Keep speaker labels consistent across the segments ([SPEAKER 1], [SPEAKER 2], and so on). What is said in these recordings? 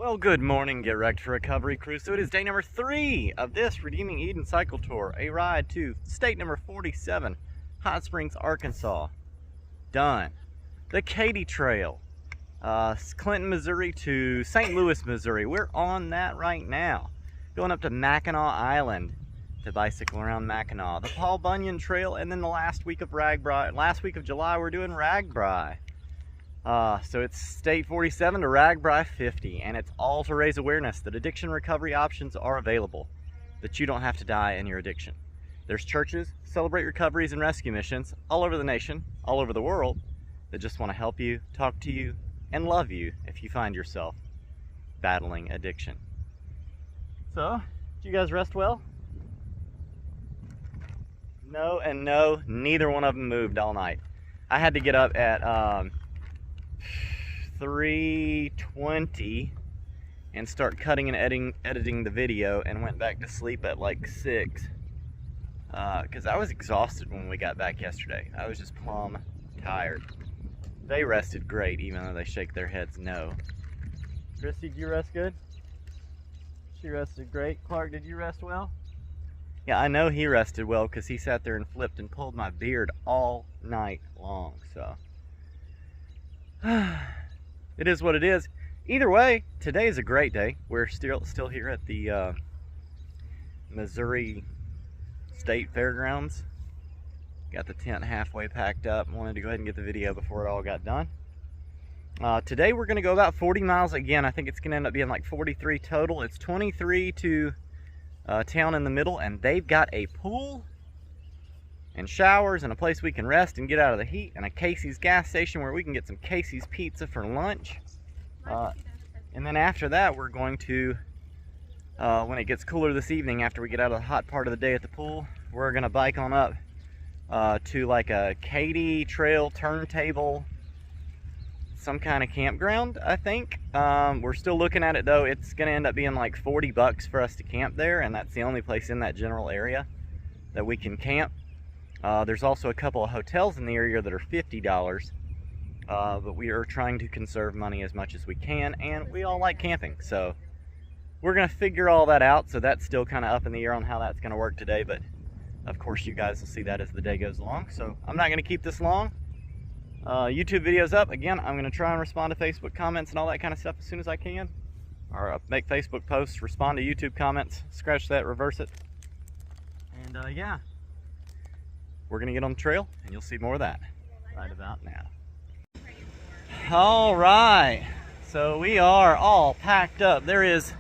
[SPEAKER 1] Well, good morning, Get Wrecked for Recovery crew. So it is day number 3 of this Redeeming Eden Cycle Tour, a ride to state number 47, Hot Springs, Arkansas. Done. The Katy Trail, Clinton, Missouri to St. Louis, Missouri. We're on that right now. Going up to Mackinac Island to bicycle around Mackinac. The Paul Bunyan Trail, and then the last week of RAGBRAI. Last week of July, we're doing RAGBRAI. So it's state 47 to RAGBRAI 50, and it's all to raise awareness that addiction recovery options are available, that you don't have to die in your addiction. There's churches, celebrate recoveries, and rescue missions all over the nation, all over the world, that just want to help you, talk to you, and love you if you find yourself battling addiction. So, did you guys rest well? No and no, neither one of them moved all night. I had to get up at 3:20 and start cutting and editing the video, and went back to sleep at like 6 because I was exhausted when we got back yesterday. I was just plumb tired. They rested great, even though they shake their heads no. Christy, did you rest good? She rested great. Clark, did you rest well? Yeah, I know he rested well because he sat there and flipped and pulled my beard all night long, so it is what it is. Either way, today is a great day. We're still here at the Missouri State Fairgrounds. Got the tent halfway packed up. Wanted to go ahead and get the video before it all got done. Today we're going to go about 40 miles again. I think it's going to end up being like 43 total. It's 23 to town in the middle, and they've got a pool and showers and a place we can rest and get out of the heat, and a Casey's gas station where we can get some Casey's pizza for lunch. And then after that, we're going to, when it gets cooler this evening, after we get out of the hot part of the day at the pool, we're going to bike on up to like a Katy Trail turntable, some kind of campground, I think. We're still looking at it though. It's going to end up being like $40 for us to camp there, and that's the only place in that general area that we can camp. There's also a couple of hotels in the area that are $50, but we are trying to conserve money as much as we can, and we all like camping, so we're going to figure all that out. So that's still kind of up in the air on how that's going to work today, but of course you guys will see that as the day goes along. So I'm not going to keep this long. YouTube video's up. Again, I'm going to try and respond to Facebook comments and all that kind of stuff as soon as I can, or make Facebook posts, respond to YouTube comments, scratch that, reverse it, and yeah. We're going to get on the trail, and you'll see more of that right about now. All right, so we are all packed up. There is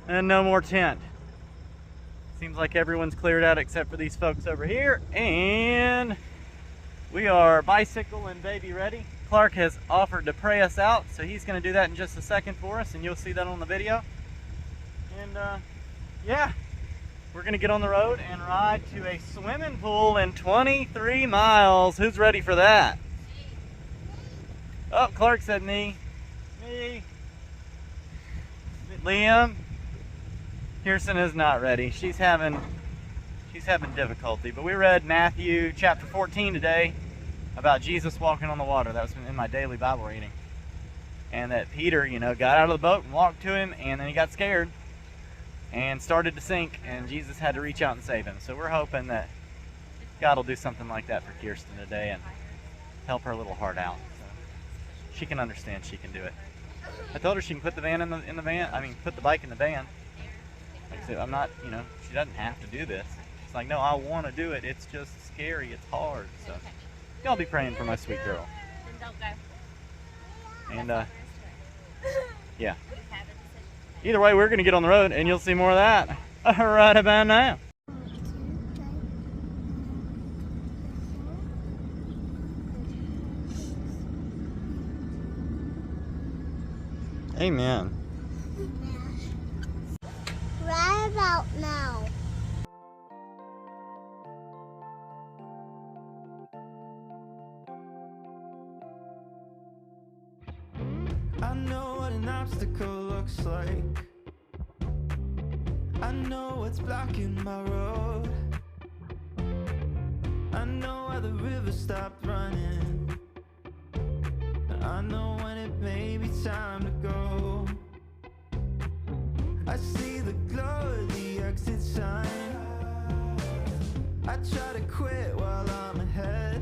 [SPEAKER 1] no more tent. Seems like everyone's cleared out except for these folks over here, and we are bicycle and baby ready. Clark has offered to pray us out, so he's going to do that in just a second for us, and you'll see that on the video. And yeah. We're going to get on the road and ride to a swimming pool in 23 miles. Who's ready for that? Oh, Clark said me. Me. Liam. Kirsten is not ready. She's having difficulty. But we read Matthew chapter 14 today about Jesus walking on the water. That was in my daily Bible reading. And that Peter, got out of the boat and walked to him, and then he got scared and started to sink, and Jesus had to reach out and save him. So we're hoping that God will do something like that for Kirsten today and help her little heart out, so she can understand she can do it. I told her she can put the van in the van. I mean, put the bike in the van. Like I said, I'm not, she doesn't have to do this. It's like, no, I want to do it. It's just scary. It's hard. So y'all be praying for my sweet girl. And yeah. Either way, we're going to get on the road, and you'll see more of that right about now. Amen.
[SPEAKER 2] Right about now.
[SPEAKER 3] I know what an obstacle looks like. I know what's blocking my road. I know why the river stopped running. I know when it may be time to go. I see the glow of the exit sign. I try to quit while I'm ahead.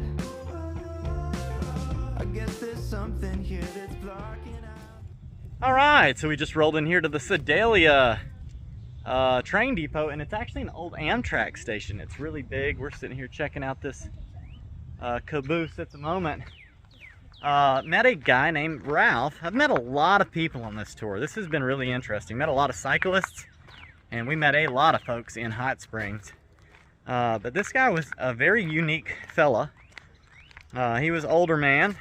[SPEAKER 3] I guess there's something here that's blocking out.
[SPEAKER 1] All right, so we just rolled in here to the Sedalia train depot, and it's actually an old Amtrak station. It's really big. We're sitting here checking out this caboose at the moment. Met a guy named Ralph. I've met a lot of people on this tour. This has been really interesting. Met a lot of cyclists, and we met a lot of folks in Hot Springs. But this guy was a very unique fella. He was an older man,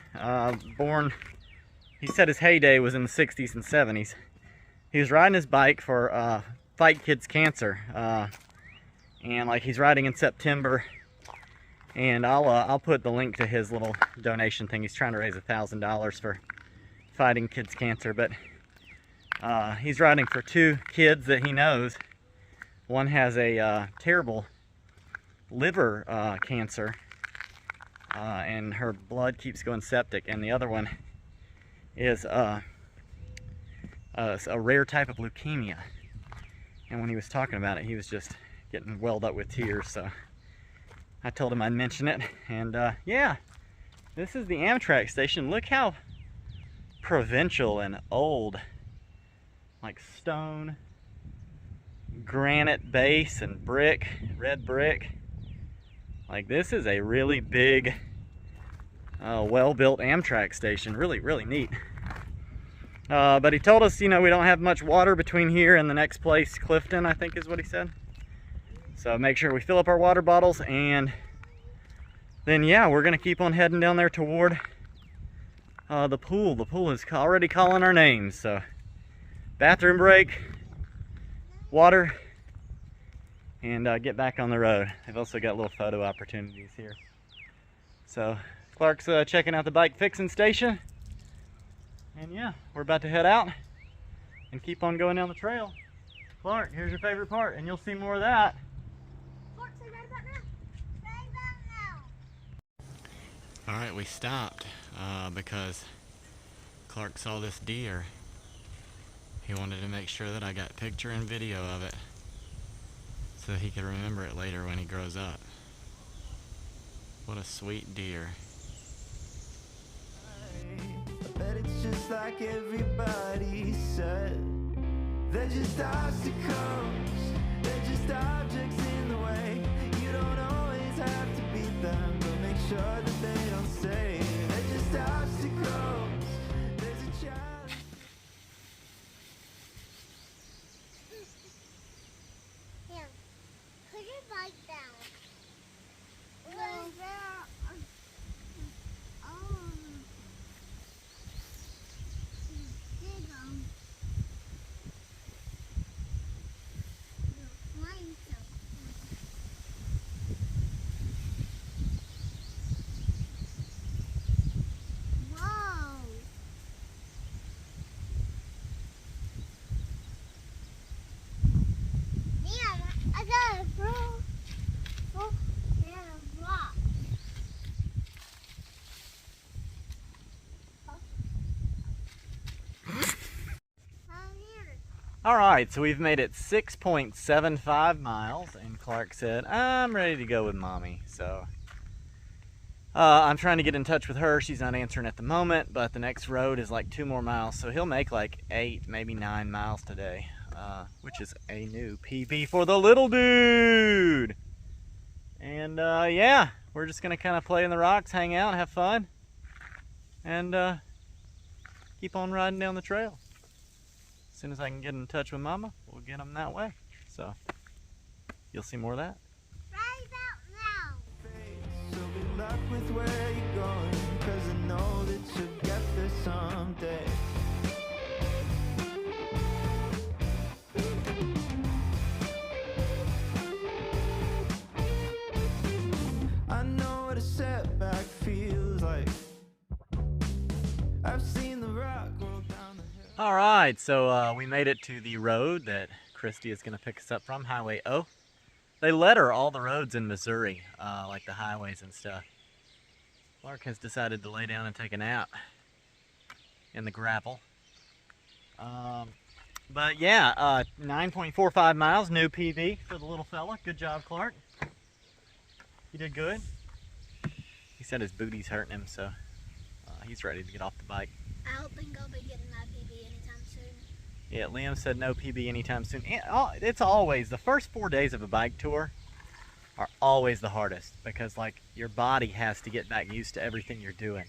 [SPEAKER 1] born, he said his heyday was in the 60s and 70s. He was riding his bike for Fight Kids Cancer, and like he's riding in September, and I'll put the link to his little donation thing. He's trying to raise $1,000 for fighting kids cancer, but he's riding for 2 kids that he knows. One has a terrible liver cancer, and her blood keeps going septic, and the other one is a rare type of leukemia. And when he was talking about it, he was just getting welled up with tears, so I told him I'd mention it. And yeah, this is the Amtrak station. Look how provincial and old, like stone, granite base and brick, red brick. Like, this is a really big, well-built Amtrak station. Really, really neat. But he told us, you know, we don't have much water between here and the next place, Clifton, I think is what he said. So make sure we fill up our water bottles, and then, yeah, we're going to keep on heading down there toward the pool. The pool is already calling our names, so bathroom break, water, and get back on the road. They've also got little photo opportunities here. So Clark's checking out the bike fixing station, and yeah, we're about to head out and keep on going down the trail. Clark, here's your favorite part, and you'll see more of that.
[SPEAKER 2] Clark, say right about now. Right about now.
[SPEAKER 1] All right, we stopped because Clark saw this deer. He wanted to make sure that I got picture and video of it so he could remember it later when he grows up. What a sweet deer.
[SPEAKER 3] I bet it's just like everybody said. They're just obstacles, they're just objects in the way. You don't always have to beat them, but make sure that they don't stay. They're just obstacles, there's a challenge.
[SPEAKER 2] Here, put your bike down. Well, dig 'em. Mine too. Whoa. Damn, I got a full can of rocks.
[SPEAKER 1] All right, so we've made it 6.75 miles, and Clark said, I'm ready to go with mommy. So I'm trying to get in touch with her. She's not answering at the moment, but the next road is like 2 more miles, so he'll make like 8, maybe 9 miles today, which is a new PB for the little dude. And yeah, we're just gonna kind of play in the rocks, hang out, have fun, and keep on riding down the trail. As soon as I can get in touch with Mama, we'll get them that way. So you'll see more of that.
[SPEAKER 2] Right about now.
[SPEAKER 3] So good luck with where you're going, 'cause I know that you'll get there someday. I know what a setback feels like. I've seen the rock roll down the hill.
[SPEAKER 1] All right, so we made it to the road that Christy is gonna pick us up from, Highway O. They letter all the roads in Missouri, like the highways and stuff. Clark has decided to lay down and take a nap in the gravel. But yeah, 9.45 miles, new PB for the little fella. Good job, Clark. You did good. He said his booty's hurting him, so he's ready to get off the bike.
[SPEAKER 2] I don't think I'll be getting my PB anytime soon.
[SPEAKER 1] Yeah, Liam said no PB anytime soon. It's always, the first 4 days of a bike tour are always the hardest because like your body has to get back used to everything you're doing.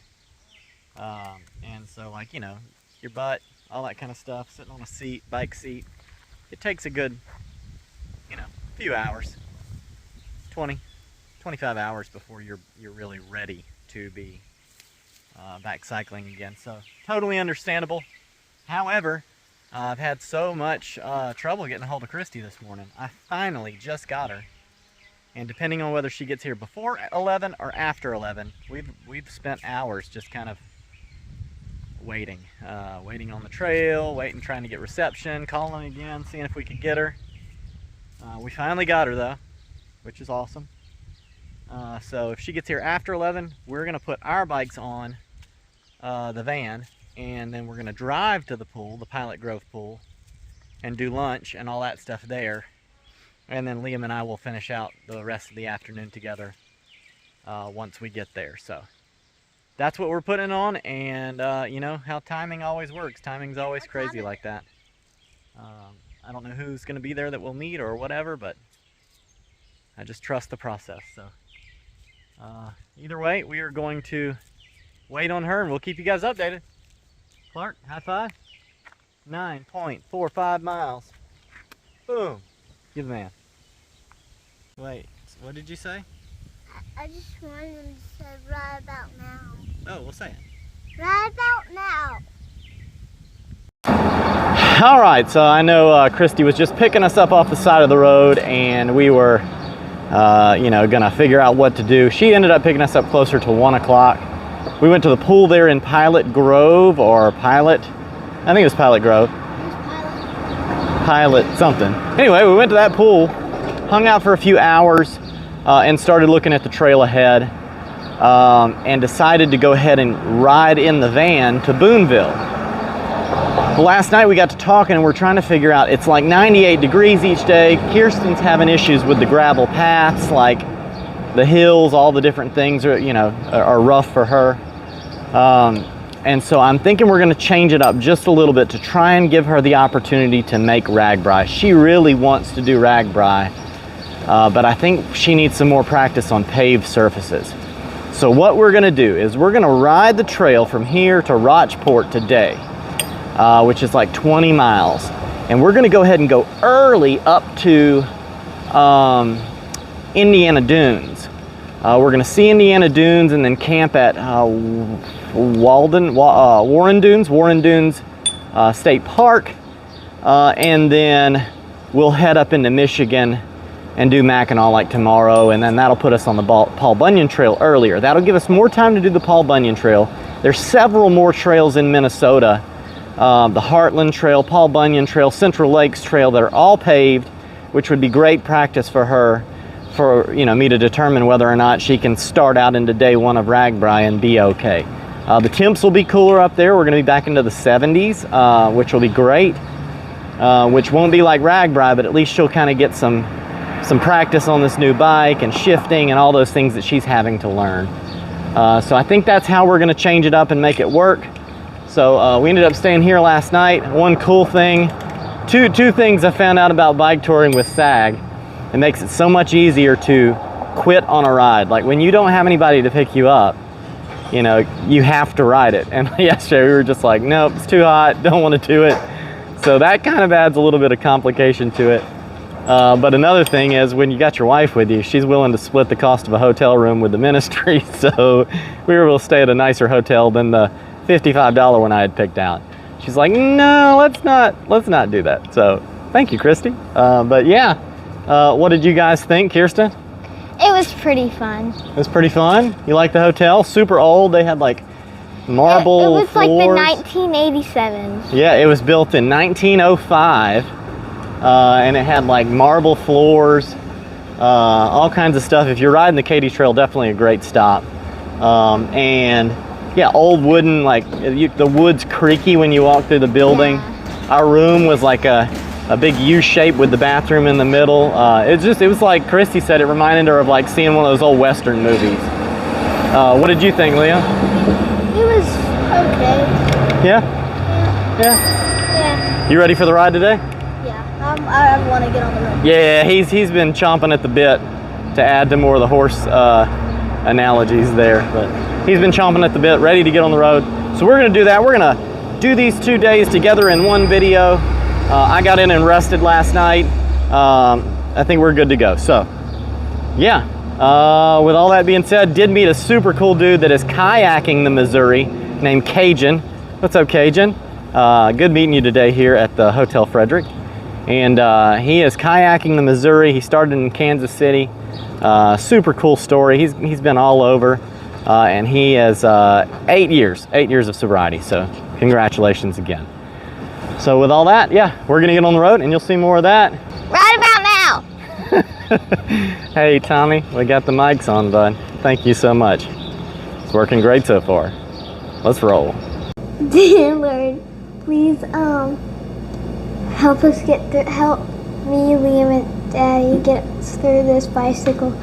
[SPEAKER 1] And so like, you know, your butt, all that kind of stuff, sitting on a seat, bike seat, it takes a good, you know, few hours, 20, 25 hours before you're really ready to be back cycling again. So totally understandable. However, I've had so much trouble getting a hold of Christy this morning. I finally just got her. And depending on whether she gets here before 11 or after 11, we've spent hours just kind of waiting. Waiting on the trail, trying to get reception, calling again, seeing if we could get her. We finally got her though, which is awesome. So if she gets here after 11, we're gonna put our bikes on the van, and then we're gonna drive to the pool, the Pilot Grove pool, and do lunch and all that stuff there. And then Liam and I will finish out the rest of the afternoon together once we get there. So that's what we're putting on, and you know how timing always works. Timing's always crazy like that. I don't know who's gonna be there that we'll meet or whatever, but I just trust the process. So either way, we are going to wait on her and we'll keep you guys updated. Clark, high five. 9.45 miles. Boom. Give the man. Wait, what did you say?
[SPEAKER 2] I just wanted to say right about now.
[SPEAKER 1] Oh, we'll say it.
[SPEAKER 2] Right about now.
[SPEAKER 1] All right, so I know Christy was just picking us up off the side of the road, and we were, you know, gonna figure out what to do. She ended up picking us up closer to 1 o'clock. We went to the pool there in Pilot Grove, or Pilot, I think it was Pilot Grove. Pilot something. Anyway, we went to that pool, hung out for a few hours, and started looking at the trail ahead, and decided to go ahead and ride in the van to Boonville. Last night we got to talking and we're trying to figure out, it's like 98 degrees each day. Kirsten's having issues with the gravel paths, like the hills, all the different things are, you know, are rough for her. And so I'm thinking we're going to change it up just a little bit to try and give her the opportunity to make RAGBRAI. She really wants to do RAGBRAI, but I think she needs some more practice on paved surfaces. So what we're going to do is we're going to ride the trail from here to Rochport today, which is like 20 miles. And we're going to go ahead and go early up to Indiana Dunes. We're going to see Indiana Dunes and then camp at Warren Dunes State Park, and then we'll head up into Michigan and do Mackinac like tomorrow, and then that'll put us on the Paul Bunyan Trail earlier. That'll give us more time to do the Paul Bunyan Trail. There's several more trails in Minnesota, the Heartland Trail, Paul Bunyan Trail, Central Lakes Trail, that are all paved, which would be great practice for her, for, you know, me to determine whether or not she can start out into day one of RAGBRAI and be okay. The temps will be cooler up there. We're going to be back into the 70s, which will be great, which won't be like RAGBRAI, but at least she'll kind of get some practice on this new bike and shifting and all those things that she's having to learn. So I think that's how we're going to change it up and make it work. So we ended up staying here last night. One cool thing, two things I found out about bike touring with SAG. It makes it so much easier to quit on a ride. Like when you don't have anybody to pick you up, you know, you have to ride it. And yesterday we were just like, nope, it's too hot, don't want to do it. So that kind of adds a little bit of complication to it. But another thing is, when you got your wife with you, she's willing to split the cost of a hotel room with the ministry. So we were able to stay at a nicer hotel than the $55 one I had picked out. She's like, no, let's not do that. So thank you, Christy. But yeah, what did you guys think, Kirsten?
[SPEAKER 2] It was pretty fun.
[SPEAKER 1] It was pretty fun? You like the hotel? Super old. They had like marble
[SPEAKER 2] It was
[SPEAKER 1] floors.
[SPEAKER 2] like the 1987.
[SPEAKER 1] Yeah, it was built in 1905. And it had like marble floors, all kinds of stuff. If you're riding the Katy Trail, definitely a great stop. And yeah, old wooden, like the wood's creaky when you walk through the building.
[SPEAKER 2] Yeah.
[SPEAKER 1] Our room was like a big U shape with the bathroom in the middle. It was like Christy said, it reminded her of like seeing one of those old Western movies. What did you think, Leah?
[SPEAKER 2] It was okay.
[SPEAKER 1] Yeah? Yeah?
[SPEAKER 2] Yeah.
[SPEAKER 1] You ready for the ride today?
[SPEAKER 2] Yeah. I want to get on the road.
[SPEAKER 1] Yeah, he's been chomping at the bit to add to more of the horse analogies there. But he's been chomping at the bit, ready to get on the road. So we're going to do that. We're going to do these 2 days together in one video. I got in and rested last night. I think we're good to go. So, yeah. With all that being said, did meet a super cool dude that is kayaking the Missouri named Cajun. What's up, Cajun? Good meeting you today here at the Hotel Frederick. And he is kayaking the Missouri. He started in Kansas City. Super cool story. He's been all over. And he has 8 years of sobriety. So congratulations again. So with all that, yeah, we're gonna get on the road and you'll see more of that.
[SPEAKER 2] Right about now.
[SPEAKER 1] Hey Tommy, we got the mics on, bud. Thank you so much. It's working great so far. Let's roll.
[SPEAKER 2] Dear Lord, please help us help me, Liam, and Daddy get us through this bicycle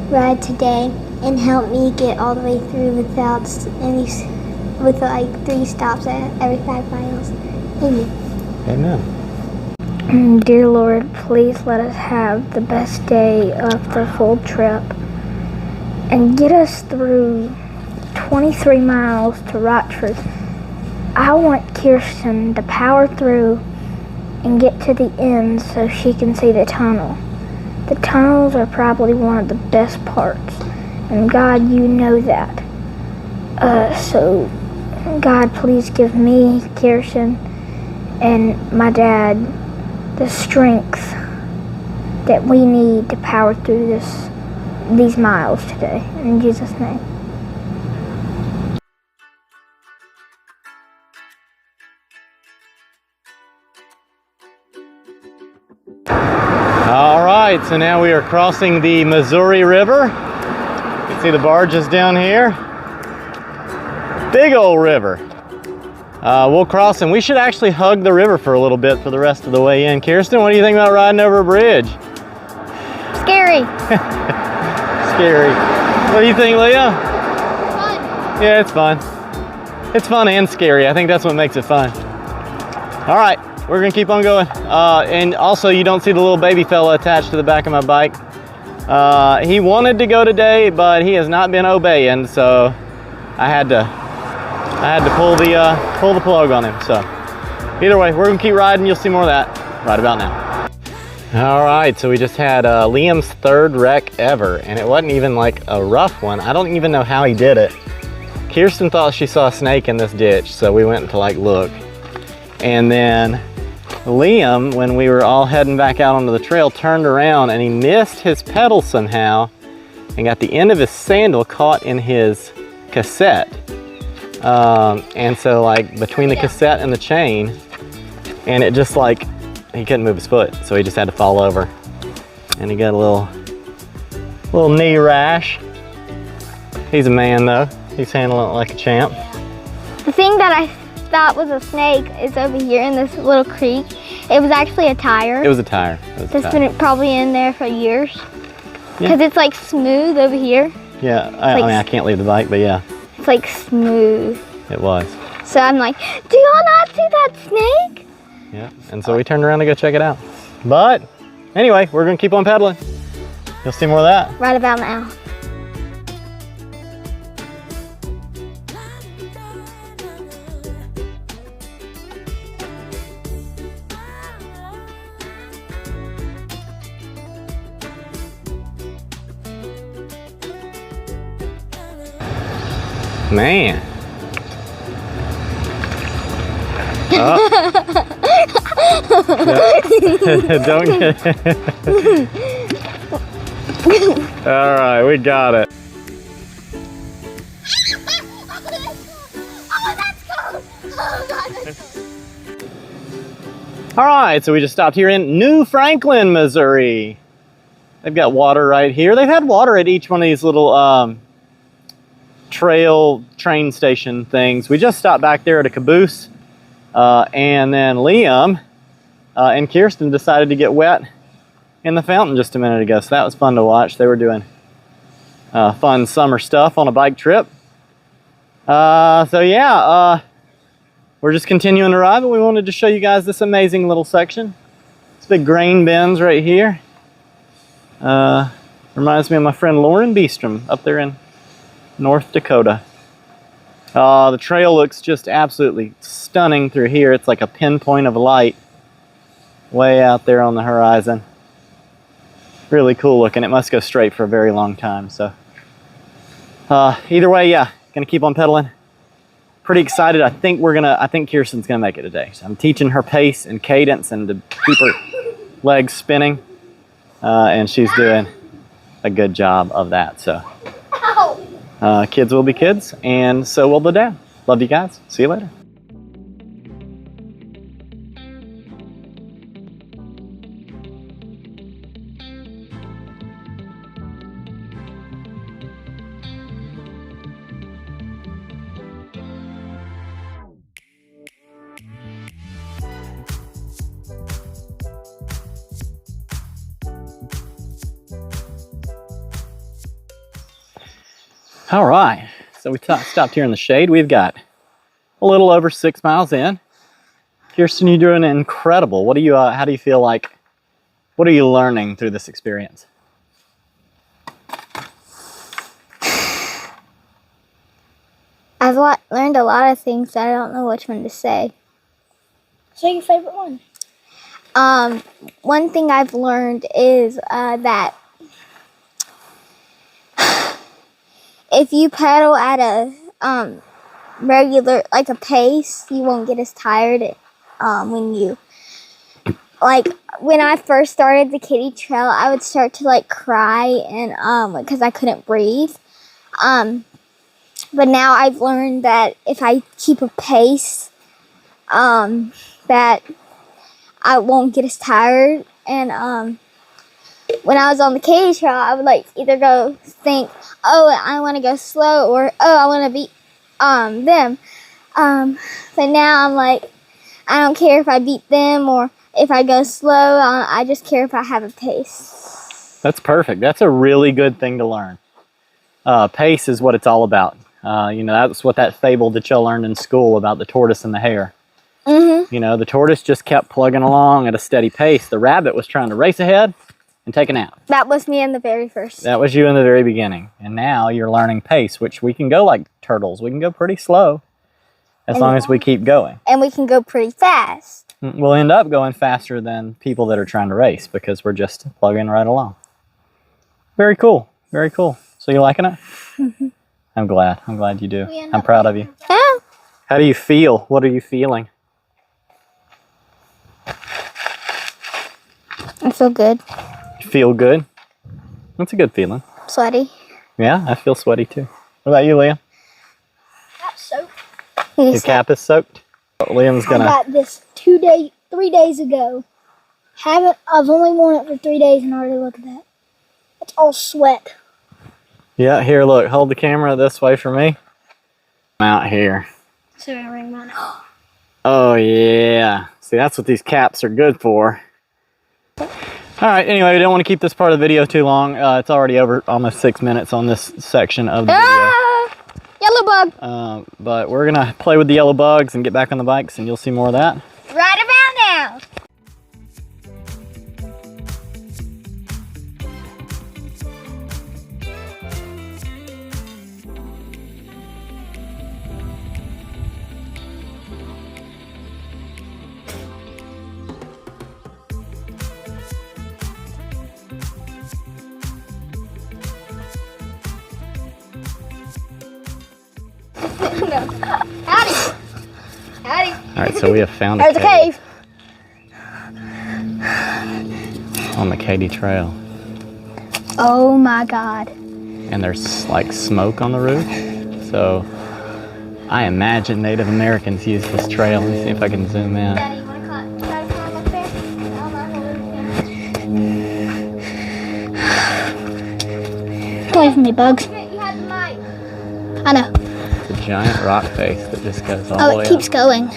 [SPEAKER 2] ride today, and help me get all the way through without with like 3 stops every 5 miles. Amen.
[SPEAKER 1] Amen.
[SPEAKER 4] Dear Lord, please let us have the best day of the full trip and get us through 23 miles to Rochford. I want Kirsten to power through and get to the end so she can see the tunnel. The tunnels are probably one of the best parts, and God, you know that. So God, please give me, Kirsten, and my dad the strength that we need to power through these miles today. In Jesus' name.
[SPEAKER 1] All right, so now we are crossing the Missouri River. You can see the barges down here. Big old river. We'll cross, and we should actually hug the river for a little bit for the rest of the way in. Kirsten, what do you think about riding over a bridge?
[SPEAKER 2] Scary.
[SPEAKER 1] Scary. What do you think, Leah?
[SPEAKER 2] Fun.
[SPEAKER 1] Yeah, it's fun. It's fun and scary. I think that's what makes it fun. All right, we're gonna keep on going. And also, you don't see the little baby fella attached to the back of my bike. He wanted to go today, but he has not been obeying, so I had to pull the plug on him. So either way, we're gonna keep riding. You'll see more of that right about now. All right, so we just had Liam's 3rd wreck ever, and it wasn't even like a rough one. I don't even know how he did it. Kirsten thought she saw a snake in this ditch, so we went to like look. And then Liam, when we were all heading back out onto the trail, turned around and he missed his pedal somehow and got the end of his sandal caught in his cassette. And so like between the cassette and the chain, and it just like, he couldn't move his foot, so he just had to fall over. And he got a little knee rash. He's a man though. He's handling it like a champ.
[SPEAKER 2] The thing that I thought was a snake is over here in this little creek. It was actually a tire.
[SPEAKER 1] It was a tire.
[SPEAKER 2] That's been probably in there for years. Because it's like smooth over here.
[SPEAKER 1] Yeah, I mean, I can't leave the bike, but yeah.
[SPEAKER 2] It's like smooth.
[SPEAKER 1] It was.
[SPEAKER 2] So I'm like, do y'all not see that snake?
[SPEAKER 1] Yeah, and so we turned around to go check it out. But anyway, we're gonna keep on pedaling. You'll see more of that
[SPEAKER 2] right about now.
[SPEAKER 1] Man. Oh. Don't get All right, we got it. All right, so we just stopped here in New Franklin, Missouri. They've got water right here. They've had water at each one of these little train station things. We just stopped back there at a caboose And then Liam and Kirsten decided to get wet in the fountain just a minute ago, so that was fun to watch. They were doing fun summer stuff on a bike trip. So yeah, we're just continuing to ride, but we wanted to show you guys this amazing little section. It's big grain bins right here. Reminds me of my friend Lauren Beestrom up there in North Dakota. The trail looks just absolutely stunning through here. It's like a pinpoint of light way out there on the horizon. Really cool looking. It must go straight for a very long time. So either way, yeah, gonna keep on pedaling. Pretty excited. I think Kirsten's gonna make it today. So I'm teaching her pace and cadence and to keep her legs spinning, and she's doing a good job of that. So kids will be kids, and so will the dad. Love you guys. See you later. All right, so we stopped here in the shade. We've got a little over 6 miles in. Kirsten, you're doing incredible. What do you? How do you feel like? What are you learning through this experience?
[SPEAKER 2] I've learned a lot of things that I don't know which one to say.
[SPEAKER 4] Say your favorite one.
[SPEAKER 2] One thing I've learned is that if you pedal at a regular, like a pace, you won't get as tired when I first started the Katy Trail, I would start to like cry and because I couldn't breathe. But now I've learned that if I keep a pace, that I won't get as tired. And when I was on the Katy Trail, I would like either go think, oh, I want to go slow, or oh, I want to beat them. But now I'm like, I don't care if I beat them or if I go slow. I just care if I have a pace.
[SPEAKER 1] That's perfect. That's a really good thing to learn. Pace is what it's all about. You know, that's what that fable that y'all learned in school about the tortoise and the hare.
[SPEAKER 2] Mm-hmm.
[SPEAKER 1] You know, the tortoise just kept plugging along at a steady pace. The rabbit was trying to race ahead and take a nap.
[SPEAKER 2] That was me in the very first.
[SPEAKER 1] That was you in the very beginning. And now you're learning pace, which we can go like turtles. We can go pretty slow as long as we keep going.
[SPEAKER 2] And we can go pretty fast.
[SPEAKER 1] We'll end up going faster than people that are trying to race because we're just plugging right along. Very cool. Very cool. So you liking it?
[SPEAKER 2] Mm-hmm.
[SPEAKER 1] I'm glad. I'm glad you do. I'm proud of you.
[SPEAKER 2] Yeah.
[SPEAKER 1] How do you feel? What are you feeling?
[SPEAKER 2] I feel good.
[SPEAKER 1] You feel good? That's a good feeling.
[SPEAKER 2] Sweaty.
[SPEAKER 1] Yeah, I feel sweaty too. What about you, Liam?
[SPEAKER 4] That's soaked.
[SPEAKER 1] Your cap is soaked? Liam's gonna...
[SPEAKER 4] I got this 3 days ago. I've only worn it for 3 days and already look at that. It's all sweat.
[SPEAKER 1] Yeah, here, look. Hold the camera this way for me. I'm out here.
[SPEAKER 4] So I ring mine.
[SPEAKER 1] Oh, yeah. See, that's what these caps are good for. All right, anyway, we don't want to keep this part of the video too long. It's already over almost 6 minutes on this section of the video.
[SPEAKER 2] Yellow bug.
[SPEAKER 1] But we're going to play with the yellow bugs and get back on the bikes, and you'll see more of that.
[SPEAKER 2] Right about now. Howdy. Howdy.
[SPEAKER 1] All right, so we have found
[SPEAKER 2] There's a cave.
[SPEAKER 1] on the Katy Trail.
[SPEAKER 2] Oh my God.
[SPEAKER 1] And there's like smoke on the roof. So I imagine Native Americans use this trail. Let me see if I can zoom in.
[SPEAKER 2] Daddy, you want to climb up there?
[SPEAKER 4] Get away from me, bugs.
[SPEAKER 2] You had the mic.
[SPEAKER 4] I know.
[SPEAKER 1] It's a giant rock face that just goes all the way
[SPEAKER 4] Oh, it keeps
[SPEAKER 1] up.
[SPEAKER 4] going.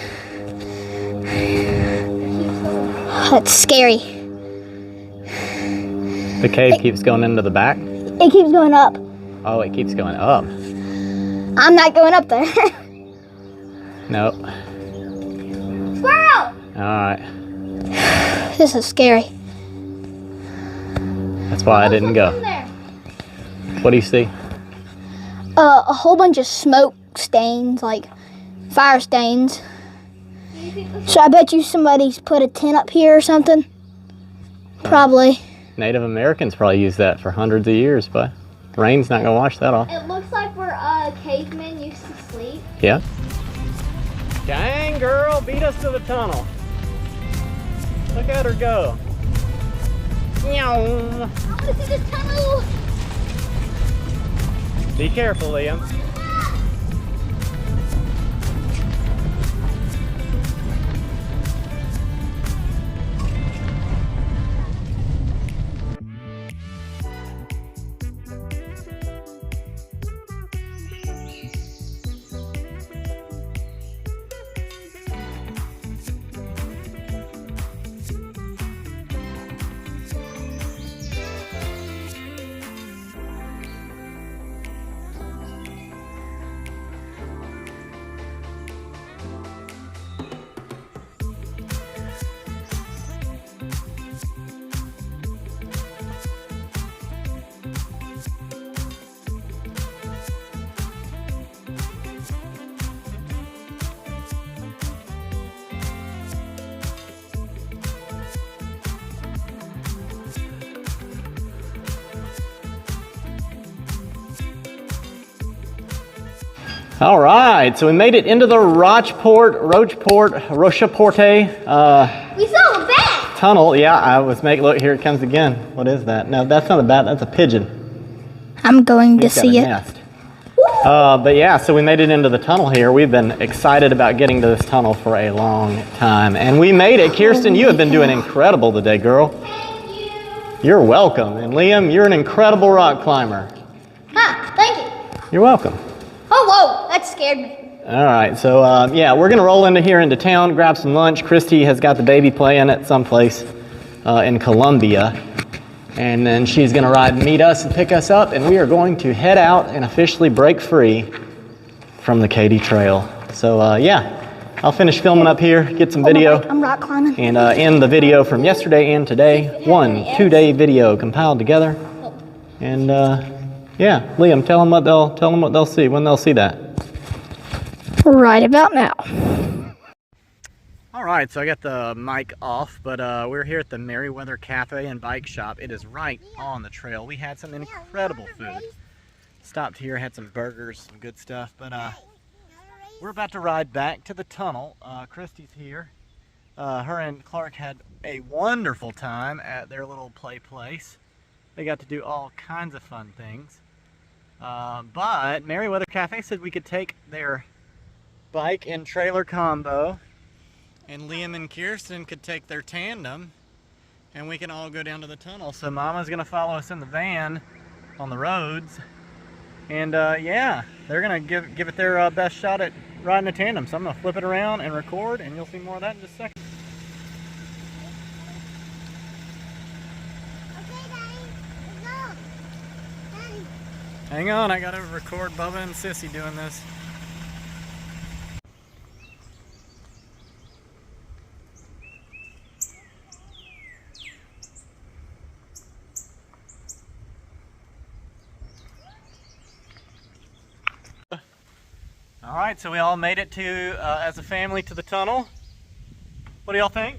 [SPEAKER 4] That's scary.
[SPEAKER 1] The cave keeps going into the back?
[SPEAKER 4] It keeps going up.
[SPEAKER 1] Oh, it keeps going up.
[SPEAKER 4] I'm not going up there.
[SPEAKER 1] Nope.
[SPEAKER 4] Squirrel!
[SPEAKER 1] Alright.
[SPEAKER 4] This is scary.
[SPEAKER 1] That's why I didn't go. What do you see?
[SPEAKER 4] A whole bunch of smoke stains, like fire stains. So I bet you somebody's put a tent up here or something. Probably.
[SPEAKER 1] Native Americans probably use that for hundreds of years, but rain's not gonna wash that off.
[SPEAKER 2] It looks like where cavemen used to sleep.
[SPEAKER 1] Yeah. Dang, girl, beat us to the tunnel. Look at her go. Meow.
[SPEAKER 2] I want to see this tunnel.
[SPEAKER 1] Be careful, Liam. All right, so we made it into the Rocheporte
[SPEAKER 2] We saw a bat.
[SPEAKER 1] tunnel. Yeah, I was making, look, here it comes again. What is that? No, that's not a bat, that's a pigeon.
[SPEAKER 4] I'm going to
[SPEAKER 1] He's got
[SPEAKER 4] see
[SPEAKER 1] a
[SPEAKER 4] it.
[SPEAKER 1] nest. But yeah, so we made it into the tunnel here. We've been excited about getting to this tunnel for a long time. And we made it. Kirsten, you have been doing incredible today, girl.
[SPEAKER 2] Thank you.
[SPEAKER 1] You're welcome. And Liam, you're an incredible rock climber.
[SPEAKER 2] Ah, thank you.
[SPEAKER 1] You're welcome.
[SPEAKER 2] Oh, whoa, that scared me.
[SPEAKER 1] All right, so yeah, we're gonna roll into town, grab some lunch. Christy has got the baby playing at some place in Columbia. And then she's gonna ride and meet us and pick us up, and we are going to head out and officially break free from the Katy Trail. So yeah, I'll finish filming up here, get some video,
[SPEAKER 4] I'm rock climbing.
[SPEAKER 1] and end the video from yesterday and today. 1 2-day video compiled together. And yeah, Liam, tell them what they'll see when they'll see that.
[SPEAKER 4] Right about now.
[SPEAKER 1] All right, so I got the mic off, but we're here at the Merryweather Cafe and Bike Shop. It is right on the trail. We had some incredible food. Stopped here, had some burgers, some good stuff, but we're about to ride back to the tunnel. Christy's here. Her and Clark had a wonderful time at their little play place. They got to do all kinds of fun things. But Merryweather Cafe said we could take their bike and trailer combo, and Liam and Kirsten could take their tandem, and we can all go down to the tunnel. So Mama's gonna follow us in the van on the roads, and yeah, they're gonna give it their best shot at riding a tandem. So I'm gonna flip it around and record, and you'll see more of that in just a second.
[SPEAKER 2] Okay, Daddy, let's go. Daddy.
[SPEAKER 1] Hang on, I gotta record Bubba and Sissy doing this. All right, so we all made it to, as a family, to the tunnel. What do y'all think?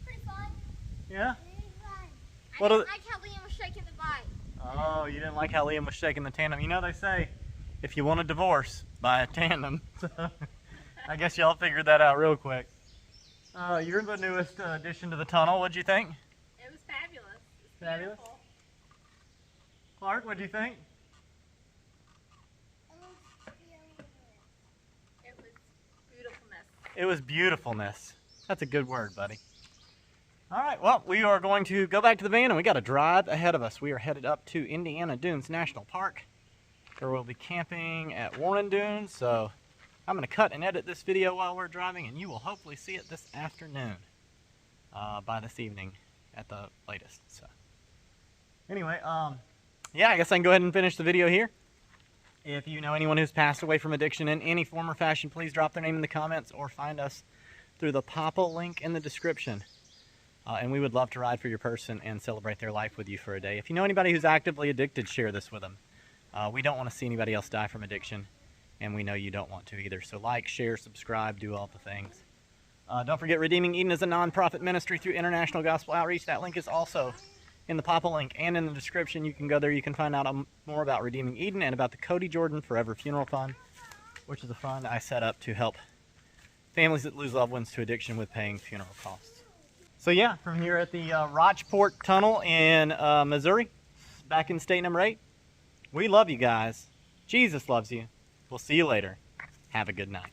[SPEAKER 2] Pretty fun.
[SPEAKER 1] Yeah?
[SPEAKER 2] Pretty fun.
[SPEAKER 1] What
[SPEAKER 2] I
[SPEAKER 1] are
[SPEAKER 2] didn't like how Liam was shaking the bike.
[SPEAKER 1] Oh, you didn't like how Liam was shaking the tandem. You know, they say, if you want a divorce, buy a tandem. So I guess y'all figured that out real quick. You're the newest addition to the tunnel. What'd you think?
[SPEAKER 5] It was fabulous.
[SPEAKER 1] Fabulous. Clark, what'd you think?
[SPEAKER 5] It was beautifulness.
[SPEAKER 1] It was beautifulness. That's a good word, buddy. All right, well, we are going to go back to the van, and we got a drive ahead of us. We are headed up to Indiana Dunes National Park, where we'll be camping at Warren Dunes. So I'm going to cut and edit this video while we're driving, and you will hopefully see it this afternoon. by this evening at the latest. So anyway, yeah, I guess I can go ahead and finish the video here. If you know anyone who's passed away from addiction in any form or fashion, please drop their name in the comments or find us through the Papa link in the description. And we would love to ride for your person and celebrate their life with you for a day. If you know anybody who's actively addicted, share this with them. We don't want to see anybody else die from addiction, and we know you don't want to either. So like, share, subscribe, do all the things. Don't forget, Redeeming Eden is a non-profit ministry through International Gospel Outreach. That link is also in the Papa link and in the description. You can go there. You can find out more about Redeeming Eden and about the Cody Jordan Forever Funeral Fund, which is a fund I set up to help families that lose loved ones to addiction with paying funeral costs. So yeah, from here at the Rochport Tunnel in Missouri, back in state number 8, we love you guys. Jesus loves you. We'll see you later. Have a good night.